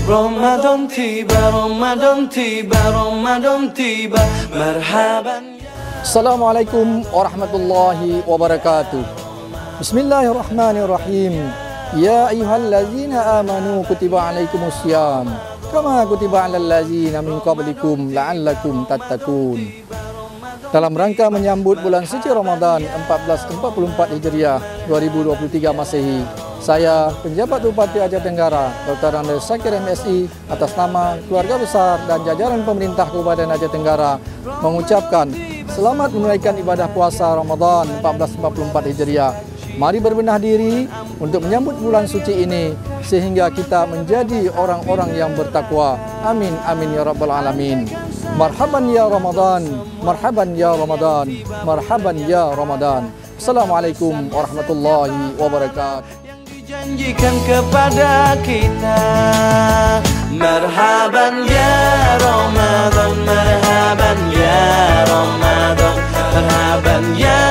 Ramadan tiba, Ramadan tiba, Ramadan tiba. Marhaban. Assalamualaikum warahmatullahi wabarakatuh. Bismillahirrahmanirrahim. Ya ayyuhallazina amanu kutiba alaikumusiyam kama kutiba alal ladzina min qablikum la'allakum tattaqun. Dalam rangka menyambut bulan suci Ramadan 1444 Hijriah 2023 Masehi, saya, penjabat Bupati Aceh Tenggara, Dr. Andes Sakir MSI, atas nama keluarga besar dan jajaran pemerintah Kabupaten Aceh Tenggara mengucapkan selamat menunaikan ibadah puasa Ramadan 1444 Hijriah. Mari berbenah diri untuk menyambut bulan suci ini sehingga kita menjadi orang-orang yang bertakwa. Amin, amin ya rabbal alamin. Marhaban ya Ramadan, marhaban ya Ramadan, marhaban ya Ramadan. Assalamualaikum warahmatullahi wabarakatuh. Janjikan kepada kita, marhaban ya Ramadan, marhaban ya Ramadan, marhaban ya